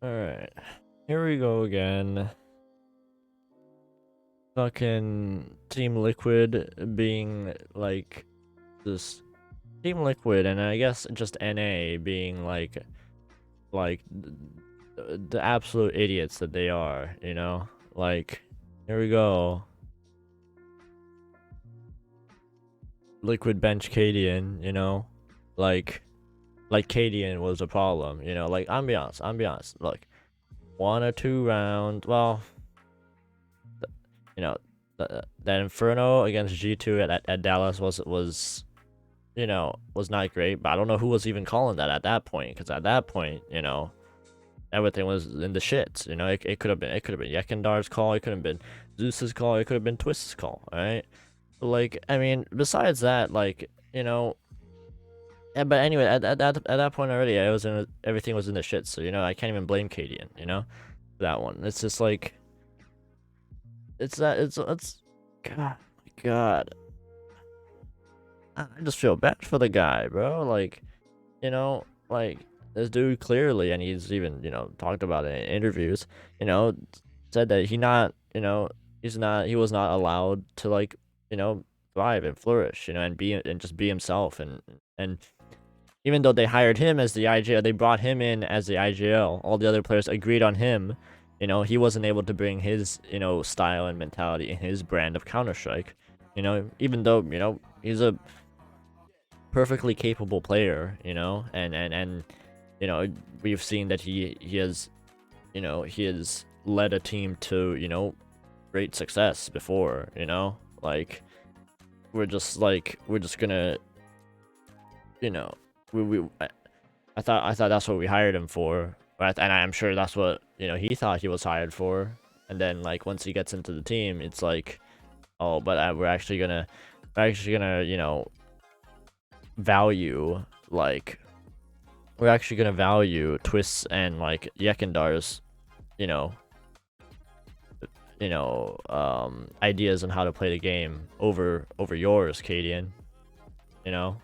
Alright. Here we go again. Fucking Team Liquid being like this Team Liquid, and I guess just NA being like the absolute idiots that they are, you know? Like, here we go. Liquid bench Cadian, you know? Like Cadian was a problem, you know? Like, I'm be honest. Look, 1 or 2 rounds, well, you know, that Inferno against G2 at Dallas was you know, was not great, but I don't know who was even calling that at that point, because at that point, you know, everything was in the shits. You know, it could have been Yekendar's call, it could have been Zeus's call, it could have been Twist's call, alright? But like, I mean, besides that, like, you know, but anyway, at that point already, everything was in the shits, so you know, I can't even blame Cadian, you know, for that one. It's just like it's God, God. I just feel bad for the guy, bro. Like, you know, like this dude clearly, and he's even, you know, talked about it in interviews, you know, said that he was not allowed to, like, you know, thrive and flourish, you know, and just be himself, and even though they hired him as the IGL, they brought him in as the IGL, all the other players agreed on him, you know, he wasn't able to bring his, you know, style and mentality and his brand of Counter-Strike, you know, even though, you know, he's a perfectly capable player, you know, and you know, we've seen that he has, you know, he has led a team to, you know, great success before, you know, like we're just gonna, you know, I thought that's what we hired him for, right? And I'm sure that's what, you know, he thought he was hired for, and then like once he gets into the team, it's like, oh, but we're actually gonna, you know, value like we're actually gonna value Twists and like Yekendar's, you know, ideas on how to play the game over yours, Cadian. You know,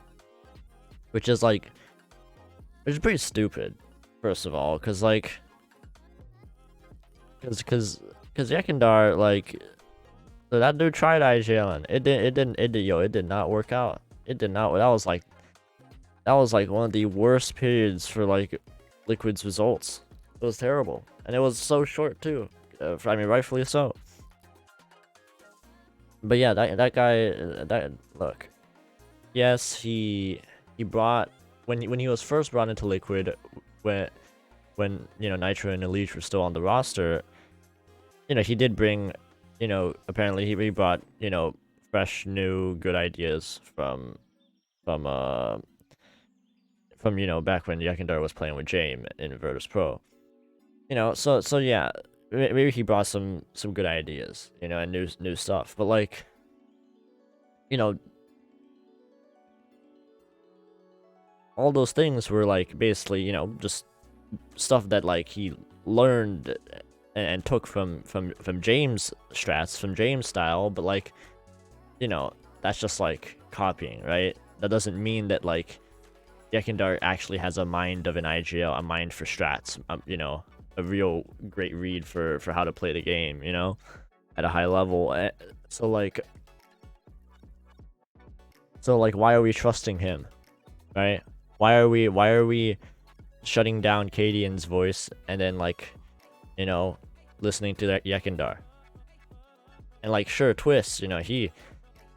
which is like, which is pretty stupid, first of all, because like, because Yekendar, like, so that dude tried IGLing. It did not work out. It did not. That was like one of the worst periods for like Liquid's results. It was terrible, and it was so short too. I mean, rightfully so. But yeah, that guy, that look, yes, he brought, when he was first brought into Liquid, when you know, Nitro and Elite were still on the roster, you know, he did bring, you know, apparently he brought, you know, fresh, new, good ideas from uh from, you know, back when Yakindar was playing with Jame in Virtus Pro. You know, so yeah, maybe he brought some good ideas, you know, and new stuff. But like, you know, all those things were like basically, you know, just stuff that like he learned and took from James strats, from James style. But like, you know, that's just like copying, right? That doesn't mean that like Yekindar actually has a mind of an IGL, a mind for strats, you know, a real great read for how to play the game, you know, at a high level. So like, why are we trusting him, right? Why are we shutting down Cadian's voice and then, like, you know, listening to that Yekindar? And like, sure, Twist, you know, he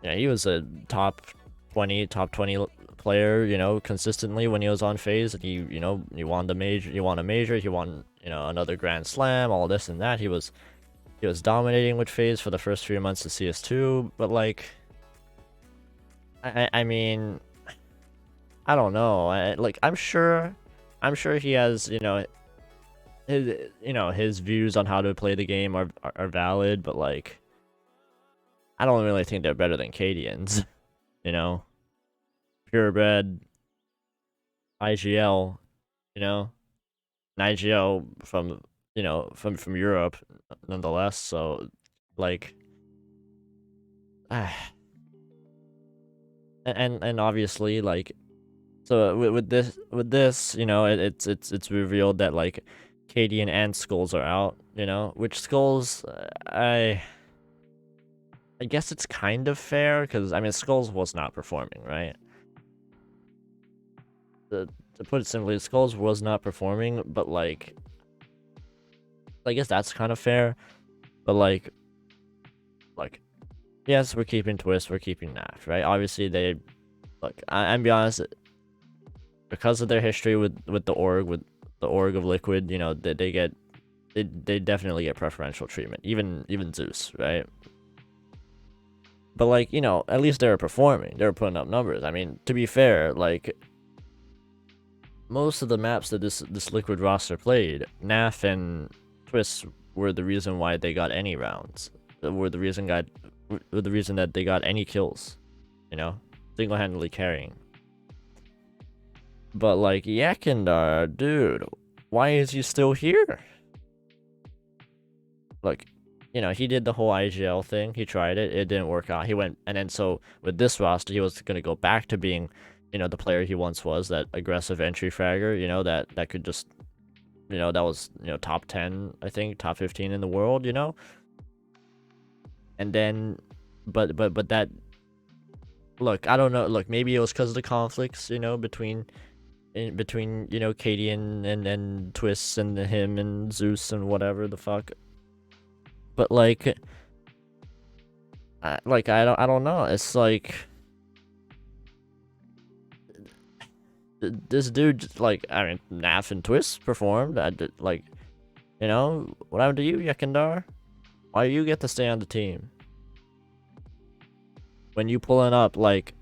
was a top 20 player, you know, consistently when he was on phase, and you know, he won a major, he won, you know, another Grand Slam, all this and that. He was dominating with phase for the first 3 months of CS2, but like, I mean, I don't know. Like, I'm sure he has, you know, his views on how to play the game are valid, but like, I don't really think they're better than Cadians, you know, purebred IGL, you know, an IGL from, you know, from Europe, nonetheless. So like, and obviously, like, so with this, you know, it's revealed that like Cadian and Skulls are out, you know, which Skulls, I guess it's kind of fair, because, I mean, Skulls was not performing, right? To put it simply, Skulls was not performing, but, like, I guess that's kind of fair, but, like, yes, we're keeping Twist, we're keeping Naft, right? Obviously, they, look, I'm be honest, because of their history with the org of Liquid, you know, they definitely get preferential treatment, even Zeus, right? But, like, you know, at least they were performing, they were putting up numbers. I mean, to be fair, like, most of the maps that this Liquid roster played, Naf and Twist were the reason why they got any rounds. Were the reason that they got any kills, you know, single-handedly carrying. But, like, Yakindar, dude, why is he still here? Like, you know, he did the whole IGL thing. He tried it. It didn't work out. He went, and then so with this roster, he was going to go back to being, you know, the player he once was, that aggressive entry fragger, you know, that could just, you know, that was, you know, top 10, I think, top 15 in the world, you know? And then, but that, look, I don't know, look, maybe it was because of the conflicts, you know, between, you know, Katie and Twist and him and Zeus and whatever the fuck. But, like, I don't know. It's like, this dude, like, I mean, Naf and Twist performed. Like, you know, what happened to you, Yakindar? Why do you get to stay on the team? When you pulling up, like,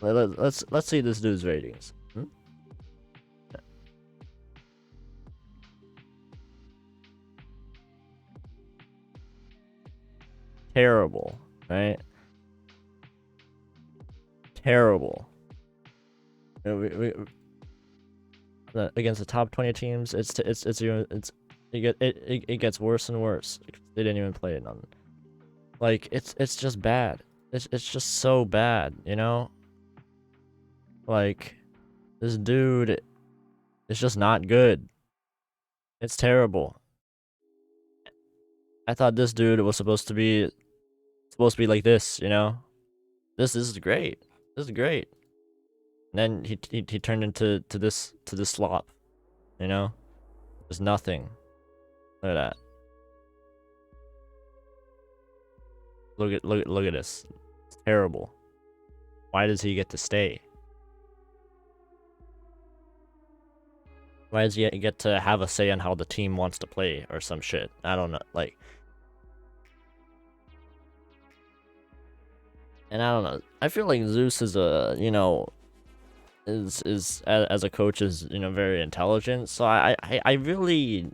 let's see this dude's ratings. Terrible, right? Terrible. Against the top 20 teams, it gets worse and worse. They didn't even play it on. Like, it's just bad. It's just so bad, you know? Like, this dude is just not good. It's terrible. I thought this dude was supposed to be like this, you know? This is great. This is great. And then he turned into this slop, you know? There's nothing. Look at that. Look at this. It's terrible. Why does he get to stay? Why does he get to have a say on how the team wants to play or some shit? I don't know. Like, and I don't know. I feel like Zeus is a, you know, is as a coach is, you know, very intelligent. So I really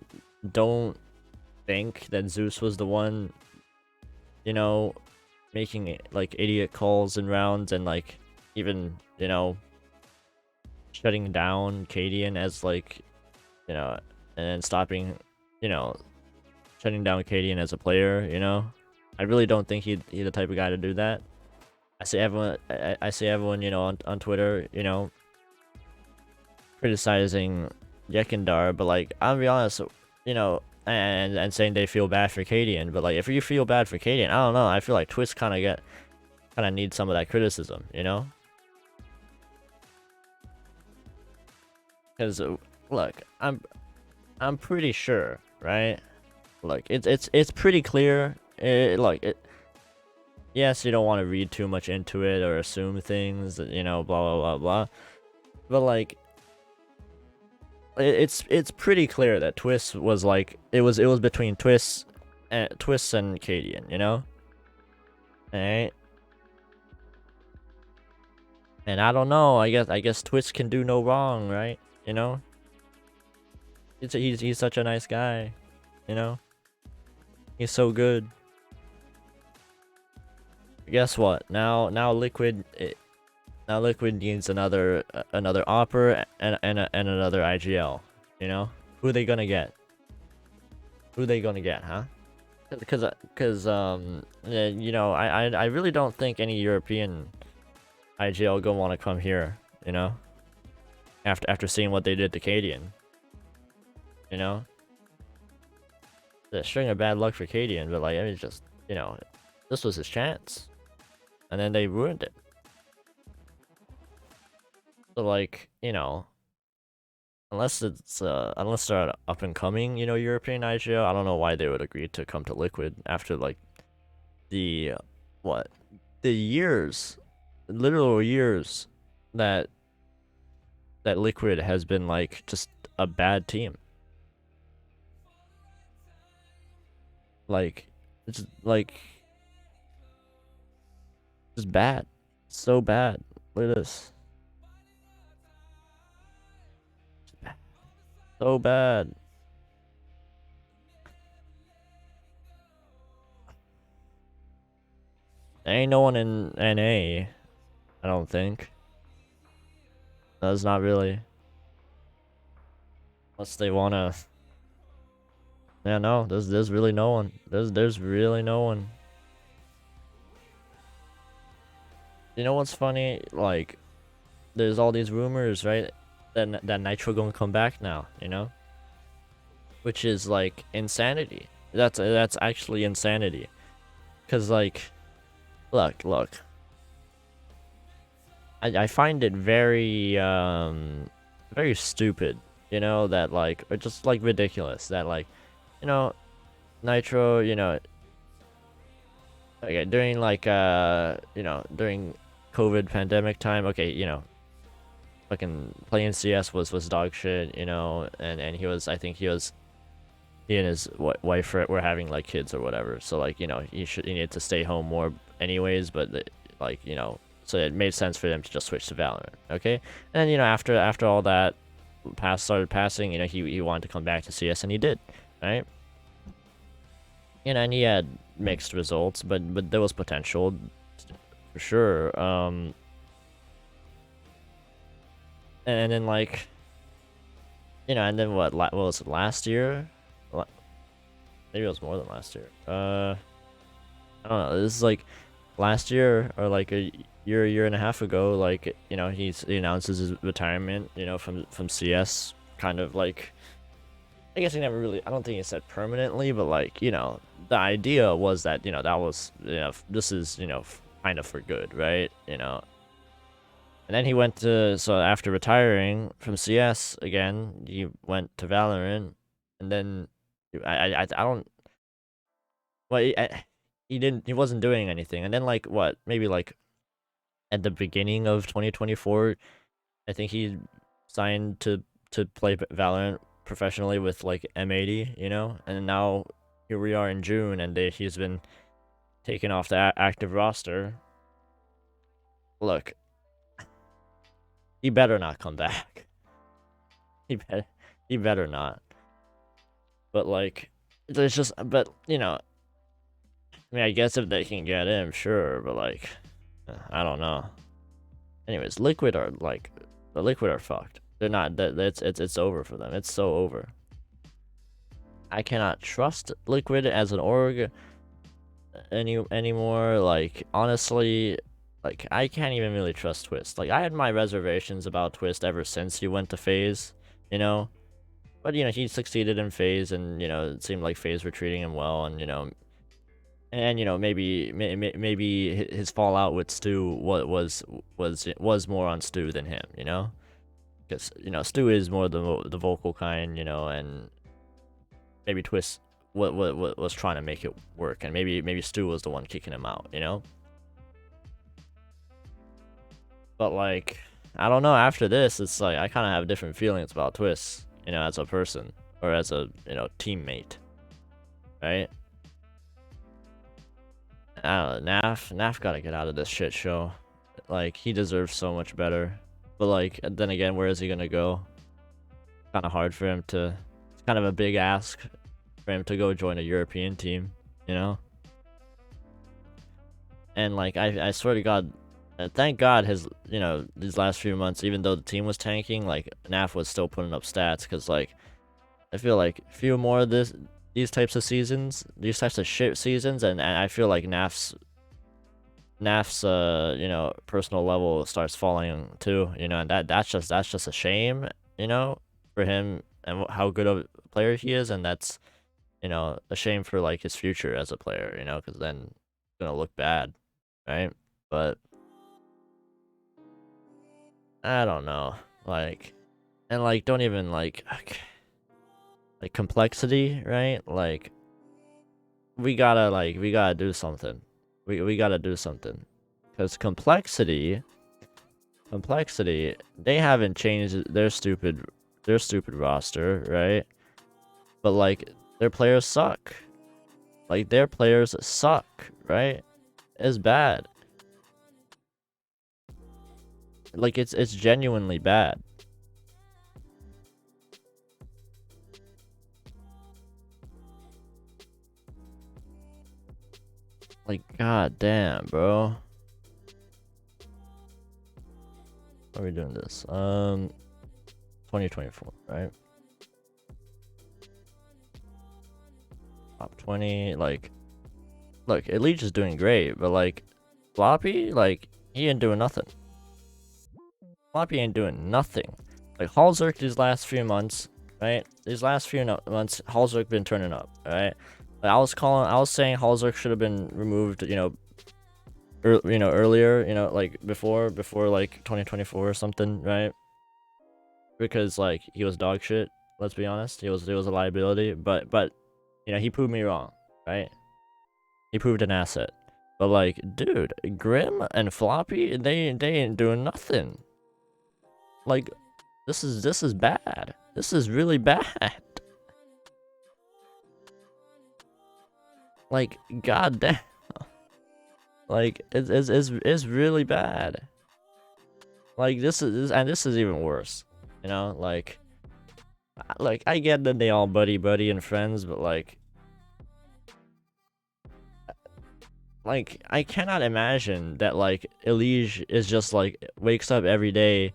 don't think that Zeus was the one, you know, making like idiot calls in rounds and like even, you know, shutting down Cadian as like, you know, and stopping, you know, shutting down Cadian as a player, you know. I really don't think he's the type of guy to do that. I see everyone, you know, on Twitter, you know, criticizing Yekindar, but like, I'll be honest, you know, and saying they feel bad for Cadian, but like, if you feel bad for Cadian, I don't know, I feel like Twist kind of needs some of that criticism, you know? Because look, I'm pretty sure, right? Like, it's pretty clear. Yes, you don't want to read too much into it or assume things, you know, blah blah blah blah. But like, it's pretty clear that Twist was like, it was between Twist and Cadian, you know. Alright. And I don't know. I guess Twist can do no wrong, right? You know. He's such a nice guy, you know. He's so good. Guess what? Now Liquid needs another Opper and another IGL. You know, who are they gonna get? Who are they gonna get, huh? Because you know, I really don't think any European IGL gonna want to come here. You know, after seeing what they did to Cadian. You know, a string of bad luck for Cadian, but like I mean, just this was his chance, and then they ruined it. So like unless they're an up and coming European IGL, I don't know why they would agree to come to Liquid after like the what the years, literal years that Liquid has been like just a bad team. Like it's like just bad, so bad. Look at this, so bad. There ain't no one in NA, I don't think. That's not really. Unless they wanna. Yeah, no. There's really no one. There's really no one. You know what's funny? Like, there's all these rumors, right? That Nitro gonna come back now. Which is like insanity. That's actually insanity. Cause like, look. I find it very stupid. That like, or just like ridiculous that like, Nitro, okay, during like during COVID pandemic time, okay, fucking playing CS was dog shit, and I think he and his wife were having like kids or whatever, so like he needed to stay home more anyways, but like so it made sense for them to just switch to Valorant, okay, and then after all that started passing, he wanted to come back to CS and he did, right? And he had mixed results, but there was potential for sure. And then like, and then what was it, last year? Maybe it was more than last year. I don't know. This is like last year or like a year and a half ago. Like he announces his retirement. From CS, kind of like. I guess he never really. I don't think he said permanently, but like the idea was that that was this is kind of for good, right? And then he went to so after retiring from CS again, he went to Valorant, and then I don't. Well, he didn't. He wasn't doing anything, and then like what? Maybe like at the beginning of 2024, I think he signed to play Valorant professionally with like M80, and now here we are in June, and he's been taken off the active roster. Look, he better not come back. He better not. But like, there's just, but I mean, I guess if they can get him, sure, but like, I don't know. Anyways, Liquid are like, the Liquid are fucked. They're not. It's over for them. It's so over. I cannot trust Liquid as an org anymore. Like honestly, like I can't even really trust Twist. Like I had my reservations about Twist ever since he went to FaZe, but he succeeded in FaZe, and it seemed like FaZe were treating him well, and maybe his fallout with Stu was more on Stu than him, because Stu is more the vocal kind, and maybe Twist what was trying to make it work, and maybe Stu was the one kicking him out, But like, I don't know. After this, it's like I kind of have different feelings about Twist, as a person or as a teammate, right? I don't know. Naf gotta get out of this shit show. Like he deserves so much better. But like, then again, where is he gonna go? Kind of hard for him to. It's kind of a big ask for him to go join a European team, And like, I swear to God, thank God his these last few months, even though the team was tanking, like Naf was still putting up stats, because like I feel like a few more of these types of seasons, these types of shit seasons, and I feel like Naf's personal level starts falling too, and that's just a shame, for him and how good of a player he is, and that's you know, a shame for like his future as a player, you know, because then it's gonna look bad, right? But I don't know, like, and like don't even like complexity, right? Like we gotta do something. We gotta do something, because complexity, they haven't changed their stupid roster, right? But like their players suck. Like their players suck, right? It's bad. Like it's genuinely bad. Like god damn, bro. How are we doing this? 2024, right? Top 20, like, look, Elite is doing great, but like, Floppy, like, he ain't doing nothing. Floppy ain't doing nothing. Like, Halzerk these last few months, right? These last few months, Halzerk been turning up, right? Like, I was saying Halzerk should have been removed, you know, earlier, you know, like before like 2024 or something, right? Because like he was dog shit. Let's be honest, he was a liability. But you know, he proved me wrong, right? He proved an asset. But like, dude, Grim and Floppy, they ain't doing nothing. Like, this is bad. This is really bad. Like, goddamn. Like, it's really bad. Like, this is even worse. You know, like I get that they all buddy and friends, but like I cannot imagine that like Elige is just like wakes up every day,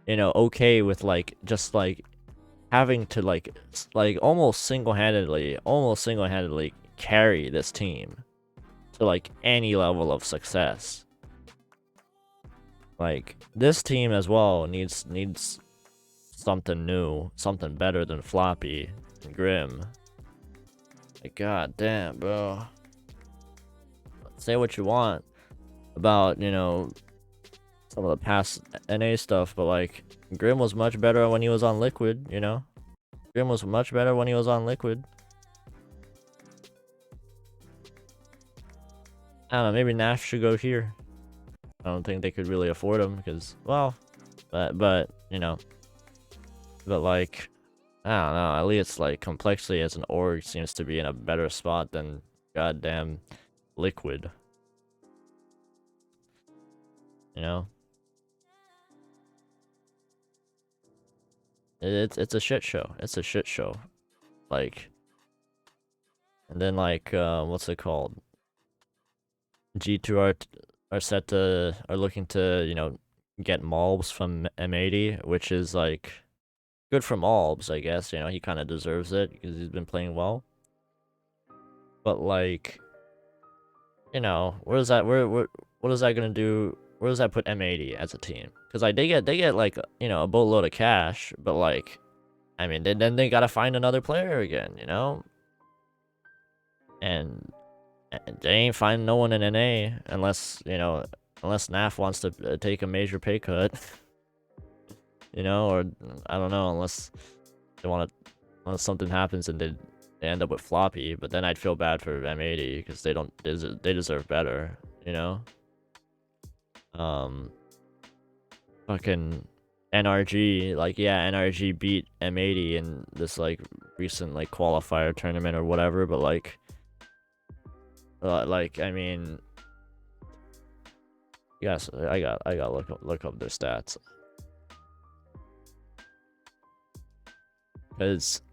you know, okay with like just like having to like almost single-handedly carry this team to like any level of success. Like this team as well needs something new, something better than Floppy and Grim. Like god damn, bro. Say what you want about, you know, some of the past NA stuff, but like Grim was much better when he was on Liquid, you know? Grim was much better when he was on Liquid. I don't know, maybe Nash should go here. I don't think they could really afford him because, well, but you know, but like, I don't know, at least like complexity as an org seems to be in a better spot than goddamn Liquid. You know? It's a shit show. It's a shit show. Like, and then like, what's it called? G2 are looking to, you know, get Malbs from M80, which is like good for Malbs, I guess. You know, he kind of deserves it because he's been playing well. But like, you know, what is that gonna do? Where does that put M80 as a team? Because like they get like, you know, a boatload of cash, but like, I mean, then they gotta find another player again, you know? And they ain't finding no one in NA unless, you know, unless NAF wants to take a major pay cut. You know, or I don't know, unless they want to, unless something happens and they end up with Floppy, but then I'd feel bad for M80 because they deserve better, you know? Fucking NRG, like, yeah, NRG beat M80 in this like recent like qualifier tournament or whatever, but like I mean, yes, I got look up their stats, because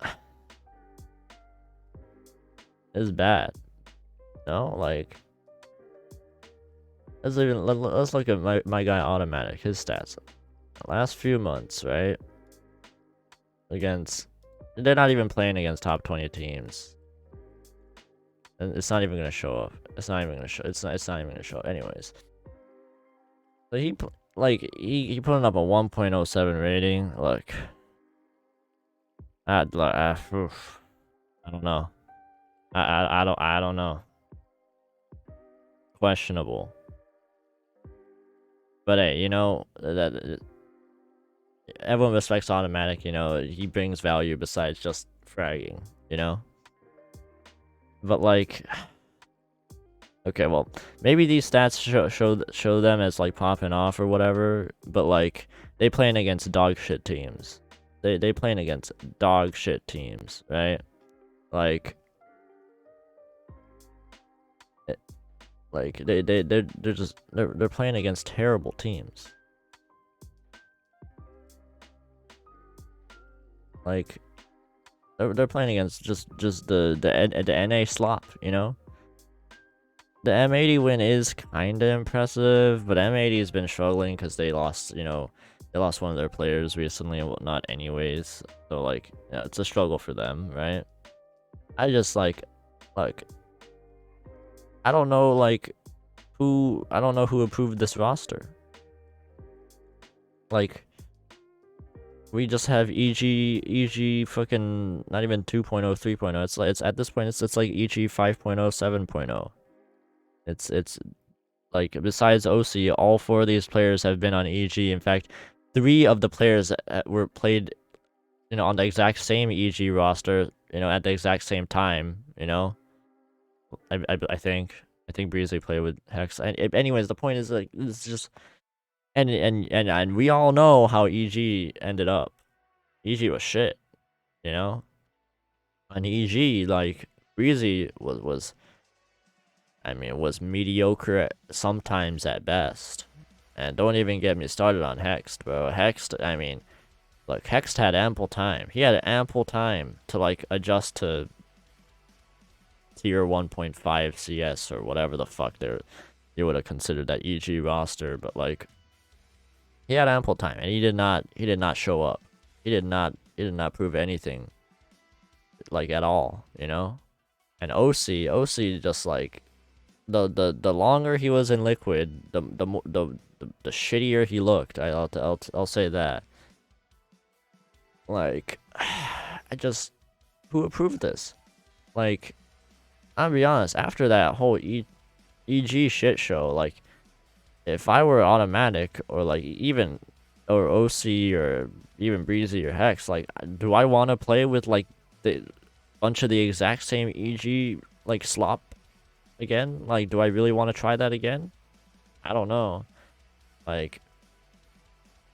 it's bad. No, like, let's look at my guy Automatic, his stats. Last few months, right? Against, they're not even playing against top 20 teams. And it's not even gonna show up. It's not even gonna show. It's not even gonna show. Anyways, so he putting up a 1.07 rating. Look, I don't know. I don't know. Questionable. But hey, you know that everyone respects Automatic. You know he brings value besides just fragging. You know. But like, okay, well, maybe these stats show them as like popping off or whatever. But like, they playing against dog shit teams. They playing against dog shit teams, right? Like, like they're playing against terrible teams. Like, they're playing against just the NA slop, you know. The M80 win is kind of impressive, but M80 has been struggling because they lost, you know, they lost one of their players recently and whatnot anyways. So, like, yeah, it's a struggle for them, right? I just, like, I don't know, like, I don't know who approved this roster. Like, we just have EG fucking, not even 2.0, 3.0. It's like, it's at this point, it's like EG 5.0, 7.0. It's like, besides OC, all 4 of these players have been on EG. In fact, 3 of the players were played, you know, on the exact same EG roster, you know, at the exact same time, you know. I think Breezy played with Hex. Anyways, the point is, like, it's just, and we all know how EG ended up. EG was shit, you know. And EG, like, Breezy was I mean, it was mediocre sometimes at best. And don't even get me started on Hext, bro. Hext, I mean, look, Hext had ample time. He had ample time to, like, adjust to tier 1.5 CS or whatever the fuck you would have considered that EG roster, but, like, he had ample time and he did not show up. He did not prove anything, like, at all, you know? And OC just, like, the longer he was in Liquid, the shittier he looked. I'll say that. Like, I just, who approved this? Like, I'll be honest. After that whole EG shit show, like, if I were Automatic or like even or OC or even Breezy or Hex, like, do I want to play with like the bunch of the exact same EG like slop again? Like, do I really want to try that again? I don't know. Like,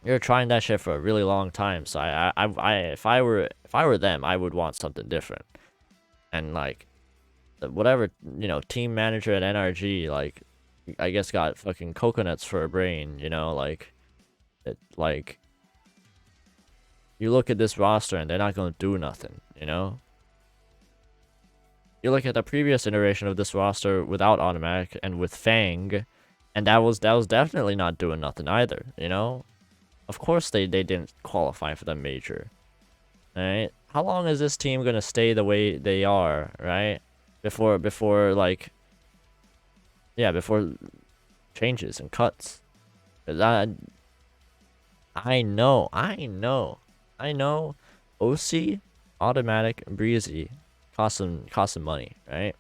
you're trying that shit for a really long time, so if I were them, I would want something different. And like, whatever, you know, team manager at NRG, like, I guess got fucking coconuts for a brain, you know, like, like, you look at this roster and they're not gonna do nothing, you know. You look at the previous iteration of this roster without Automatic and with Fang, and that was definitely not doing nothing either, you know. Of course they didn't qualify for the major. Alright? How long is this team gonna stay the way they are, right? Before like, yeah, before changes and cuts. 'Cause I know OC, Automatic, and Breezy cost some money, right?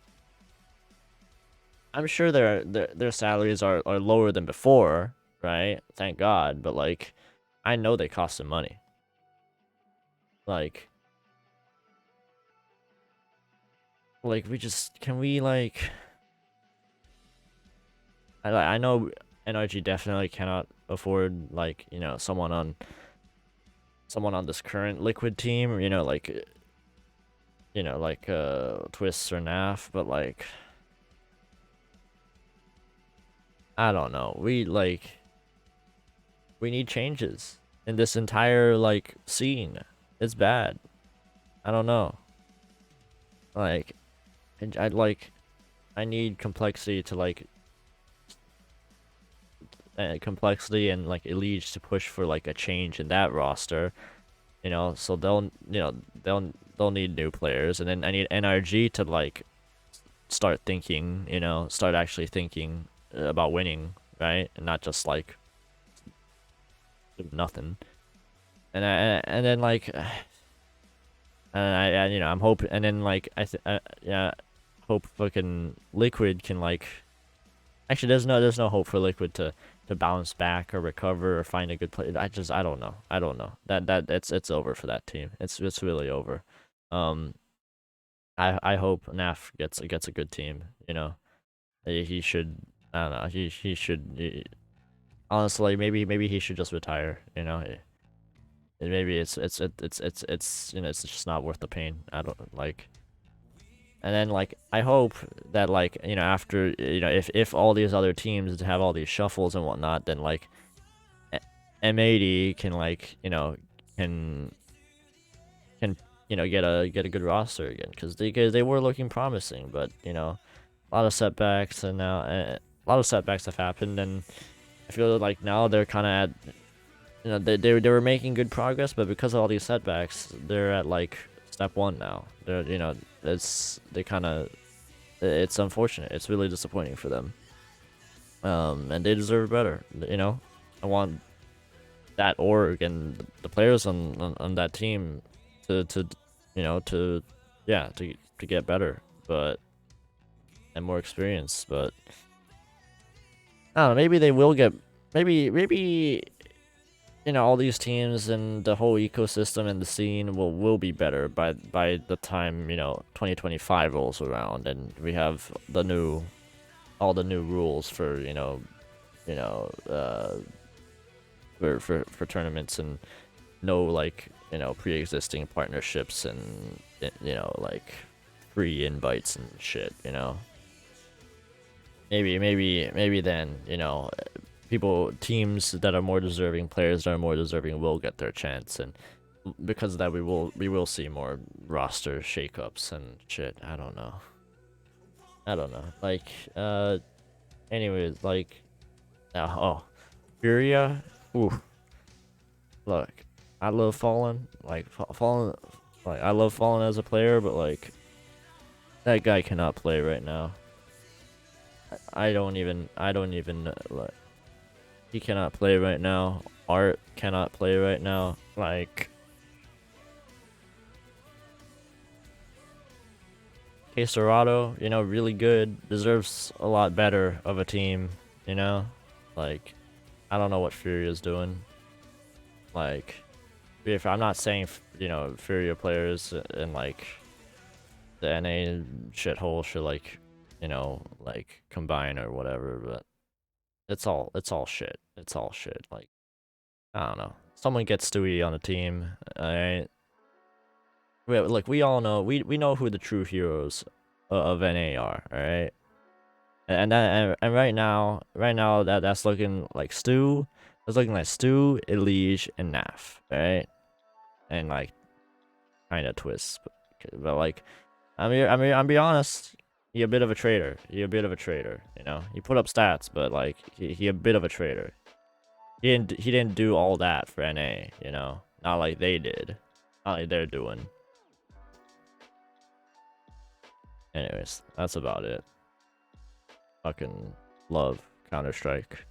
I'm sure their salaries are lower than before, right? Thank God, but like, I know they cost some money. Like, we just, can we, like, I know NRG definitely cannot afford, like, you know, someone on this current Liquid team, you know, like, Twists or NAF, but like, I don't know. We need changes in this entire, like, scene. It's bad. I don't know. Like, I need complexity to, like, complexity and like Elite to push for like a change in that roster, you know. So they'll need new players, and then I need NRG to like start thinking, you know, start actually thinking about winning, right, and not just like nothing. And then like, and you know, I'm hoping, and then like yeah, hope fucking Liquid can like. Actually, there's no hope for Liquid to bounce back or recover or find a good play. I don't know. I don't know. It's over for that team. It's really over. Um, I hope NAF gets a good team. You know, he should. I don't know. He should. Honestly, maybe he should just retire. You know, maybe it's you know it's just not worth the pain. I don't like. And then like I hope that like you know after you know if all these other teams have all these shuffles and whatnot, then like M80 can like you know can can you know get a good roster again because they were looking promising, but you know a lot of setbacks and now a lot of setbacks have happened, and I feel like now they're kind of at you know they were making good progress, but because of all these setbacks, they're at like step one now. They're you know they kind of it's unfortunate. It's really disappointing for them. And they deserve better. You know, I want that org and the players on that team to you know yeah to get better, but and more experience. But I don't know. Maybe they will get. Maybe you know all these teams and the whole ecosystem and the scene will be better by the time you know 2025 rolls around and we have all the new rules for you know for tournaments and no like you know pre-existing partnerships and you know like free invites and shit. You know, maybe then you know teams that are more deserving, players that are more deserving will get their chance, and because of that we will see more roster shakeups and shit. I don't know. Like anyways, like oh Furia. Ooh, look, I love Fallen. Like Fallen, like I love Fallen as a player, but like that guy cannot play right now. I don't even like he cannot play right now. Art cannot play right now. Like Quesarado, you know, really good, deserves a lot better of a team, you know? Like I don't know what Furia is doing. Like if I'm not saying, you know, Furia players and like the NA shithole should like, you know, like combine or whatever, but it's all shit. It's all shit. Like I don't know. Someone gets Stewie on the team. Alright. Look, we all know we know who the true heroes of NA are. All right. And right now that's looking like Stu. It's looking like Stu, Elige, and Naf. Right. And like kind of Twist, but like I'm be honest. He a bit of a traitor. He a bit of a traitor. You know. He put up stats, but like he a bit of a traitor. He didn't do all that for NA. You know. Not like they did. Not like they're doing. Anyways, that's about it. Fucking love Counter-Strike.